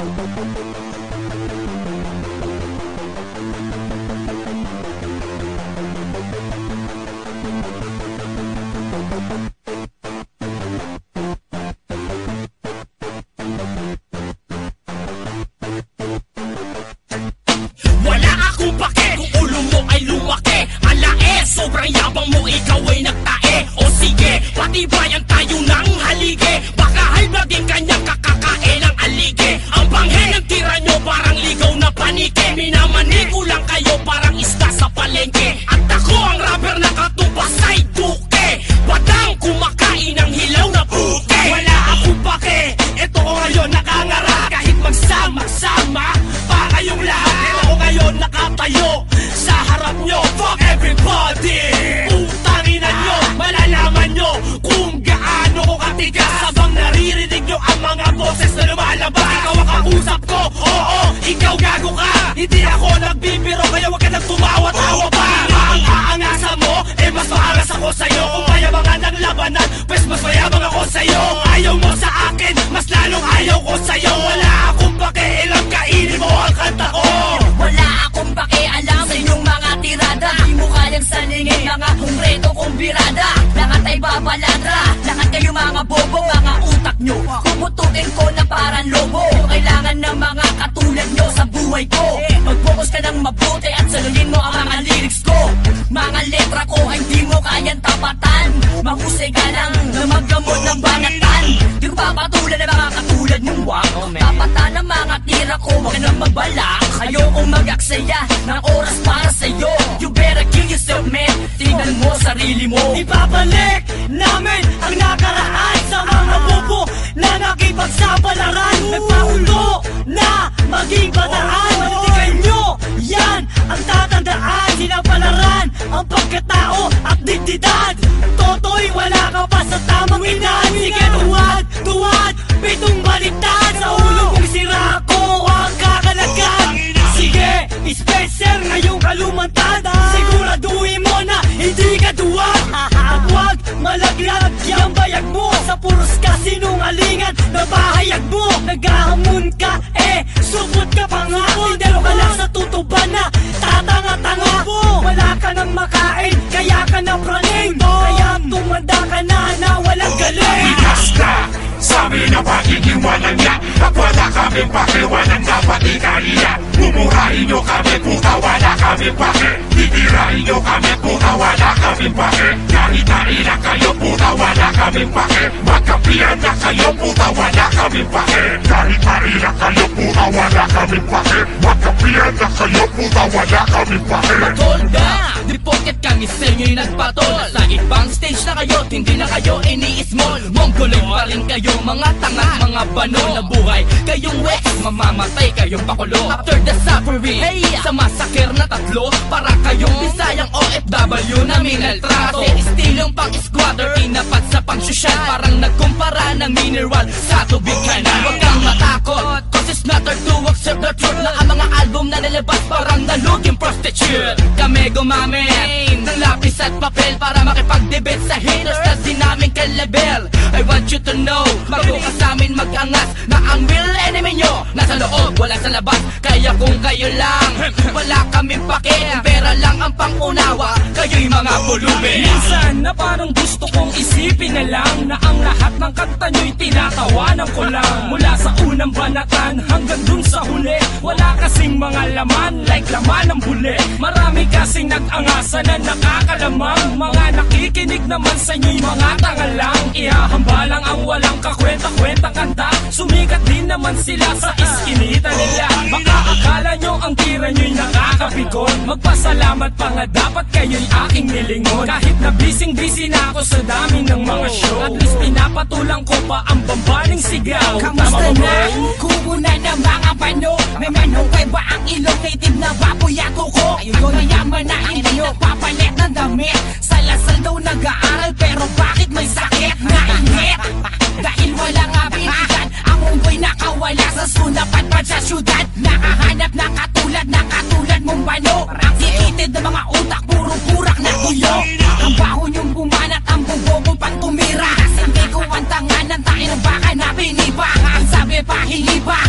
Wala akong pake kung ulo mo ay lumaki. Alae, sobrang yabang mo, ikaw ay nagtae. O sige, patibayan tayo ng halige. Baka halba din kanyang kakakain ang alige. Ang banghe ng tira nyo parang ligaw na panike. Minamani ko lang kayo parang isda sa palengke. At ako ang rapper na katumbas ay duke. Batang kumakain ng hilaw na puke. Wala akong pake, eto ko ngayon nakangara. Kahit magsama-sama pa kayong lahat, ako ngayon nakatayo sa harap nyo. Fuck everybody! Utangin nyo, malalaman nyo kung gaano ko katigas. Sabang naririnig nyo ang mga boses na lumalabas. Ikaw ang kausap ko, oo, ikaw gago ka. Hindi ako nagbibiro, kaya wag ka nang tumawa-tawa pa. Ang aangasa mo, eh mas maangas ako sa'yo. Kung mayabangan ng labanan, pues mas mayabang ako sa'yo. Ayaw mo sa akin, mas lalong ayaw ko sa'yo. Wala akong pakialam, kainin mo ang kanta ko. Wala akong pakialam sa inyong mga tirada. Di mo kayang salingin mga kongreto kong birada. Lahat ay babaladra, lahat kayo mga bobo. Mga utak nyo, puputukin ko na parang lobo. Kailangan ng mga katulad nyo sa buhay ko. Mag-focus ka ng mabuti at saluhin mo ang mga lyrics ko. Mga letra ko ay di mo kayang tapatan. Mahusay ka lang na maggamot ng banatan. Di ko papatulan ng mga katulad nyong wak. Tapatan ang mga tira ko, wag ka nang magbalak. Ayokong mag-aksaya ng oras para sa'yo. You better kill yourself, man. Tingnan mo sarili mo. Ibabalik namin ang nakaraan sa mga bobo na nakipagsapalaran. Nagpaulo na maging bataan. Manindigan nyo, yan ang tatandaan. Sinapalaran ang pagkatao at dignidad. Toto'y wala ka pa sa tamang inaan. Sige, tuwad, pitong baliktad. Sa ulo kong sira ko ang kakalagan. Sige, Spencer, ngayong kalumantad. Siguraduhin mo na hindi ka duwag. At huwag malaglag yung bayag mo sa puros kasinungalingan na bahayag mo. Naghahamon ka, supot ka pa nga. Tindero ka lang sa tutuban na tatanga-tanga mo. Wala ka nang makain, kaya ka na praning. Kaya tumanda ka na walang galing. Bigas ka, sabi na pakikiwanan niya. At wala kaming pakiwanan dapat ikaliya. Mumurahin nyo kami, puta, wala kaming pake. Titirahin nyo kami, puta, wala kaming pake. Kahit na ilang kayo, puta, wala kaming pake. Magkapihan na kayo, puta, wala kaming pake. Kahit na ilang kayo, puta, wala kaming pake. Magkapihan na kayo, puta, wala kaming pake. Patol na, di porket kami sa inyo'y nagpatol. Sa ibang stage na kayo, hindi na kayo ini-small. Mongoloid pa rin kayo, mga tanga, mga bano na buhay. Kayong Wex, mamamatay kayong pakulo. After the suffering, hey, sa masakir na tatlo, para kayong Bisayang OFW na minaltrato. Estilong pang-squatter, inapat sa pang-sosyal. Parang nagkumpara ng mineral sa tubig kanan. Huwag kang matakot, cause it's not our to accept the truth. Na ang mga album na nalabas parang naluging prostitute. Kami gumamit ng lapis at papel para makipag-debate sa haters na di namin ka-level. I want you to know, bago ka sa amin mag-angas, na ang real enemy nyo nasa loob, wala sa labas. Kaya kung kayo lang, wala kaming pake. Ang pera lang ang pangunawa, kayo'y mga pulubi. Minsan na parang gusto kong isipin na lang na ang lahat ng kanta nyo'y tinatawanan ko lang. Mula sa unang banatan hanggang dun sa huli, wala kasing mga laman like laman ng buli. Marami kasing nag-angasa na nakakalamang. Mga nakikinig naman sa inyo'y mga tanga lang. Ihahamba lang ang walang kakwenta-kwentang kanta. Sumikat din naman sila sa iskinita nila. Baka akala nyo ang tira nyo'y nakakapikon. Magpasalamat pa nga dapat kayo'y aking nilingon. Kahit na busy na ako sa dami ng mga show, at least pinapatulang ko pa ang bambaling sigaw. Kamusta na? Kubo na ng mga bano. May manukay ba ang ilong native na baboy ako ko? Mayaman na hindi nagpapalit ng damit. Sa Lasal daw nag-aaral pero bakit may sakit? Nainit dahil walang abilidad. Ang unggoy nakawala sa sunapan pa sa syudad. Nakahanap ng katulad mong bano. Ang titid ng mga utak puro burak na gulo. Ang baho niyong bumanat, ang bubobong pang tumira. Kasi hindi ko ang tanga ng tayo ng baka na piniba. Ang sabi pa hiliba.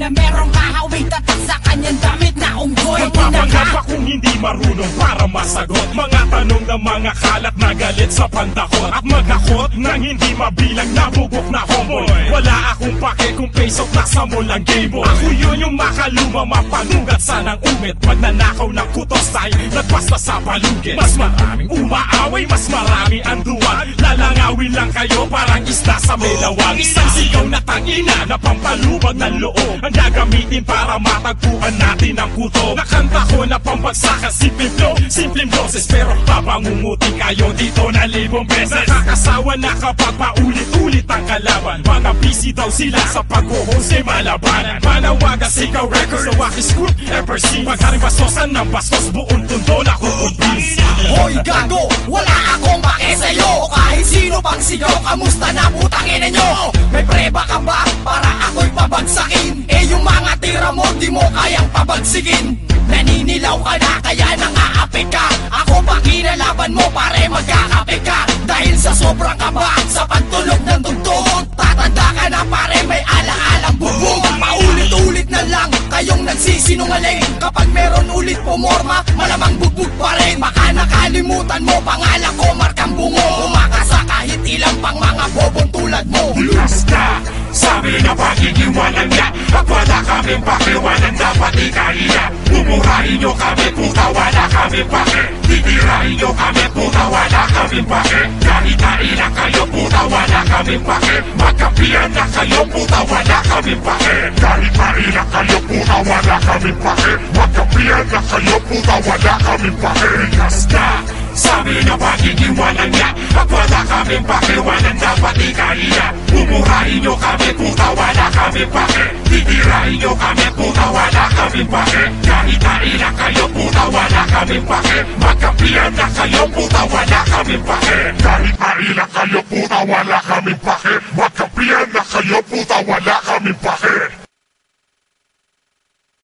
na merong hahawig tatak sa kanyang damit na unggoy. Magpapanggap akong hindi marunong para masagot mga tanong ng mga kalat na galit sa pandakot. At maghakot nang hindi mabilang nabugok na homeboy. Wala akong pake kung pesok nasa mo lang game boy. Ako yun yung makaluma mapanugat sanang umit. Magnanakaw ng kutos tayo nagpasta sa palugit. Mas maraming umaaway, mas marami ang duwag. Lalangawin lang kayo parang isda sa melawang. Isang sigaw na tangina na pampalubag ng loob ang gagamitin para matagpuan natin ang kuto. Nakanta ko na pambagsakan simpleng flow, simpleng boses pero papangungutin kayo dito na 1,000 beses. Nakakasawa na kapag paulit-ulit ang kalaban. Mga busy daw sila sa pag-host malabanan. Panawagan Sigaw Records sa Wakis Group ever seen. Pagkaring bastosan ng bastos buong tundo na kukumbis. Hoy gago, wala akong pake sa'yo. O kahit sino pang sigaw, kamusta na putang ina nyo? May preba ka ba para ako'y pabagsakin? Eh yung mga tira mo di mo kayang pabagsigin. Naninilaw ka na kaya nangaapik ka. Ako pa kinalaban mo pare magkakape ka. Dahil sa sobrang kaba sa pagtulog ng tugtog, tatanda ka na pare may ala-alang bubong. Paulit-ulit na lang kayong nagsisinungaling. Kapag meron ulit pumorma, malamang bugbog pa rin. Baka nakalimutan mo pangalan ko Markang Bungo. Umakasa kahit ilang pang mga bobong tulad mo. Last ka, sabi na pagkikiwanan niya. At wala kaming pakiwanan dapat ikahiya. Mumurahin nyo kami puta wala kaming pake. Titirahin nyo kami puta wala kaming pake. Kahit nailang kayo puta wala kaming pake. Magkapian na kayo puta wala kaming pake. Kahit nailang kayo puta wala kaming pake. Magkapian na kayo puta wala kaming pake. Last ka, sabi na pagkikiwanan niya. At wala kaming pakiwanan dapat ikahiya. Mumurahin nyo kami puta wala kaming pake. Titirahin nyo kami puta wala kaming pake. Kahit nailang kayo puta wala kaming pake. Magkapian na kayo puta wala kaming pake. Kahit nailang kayo puta wala kaming pake. Magkapian na kayo puta wala kaming pake.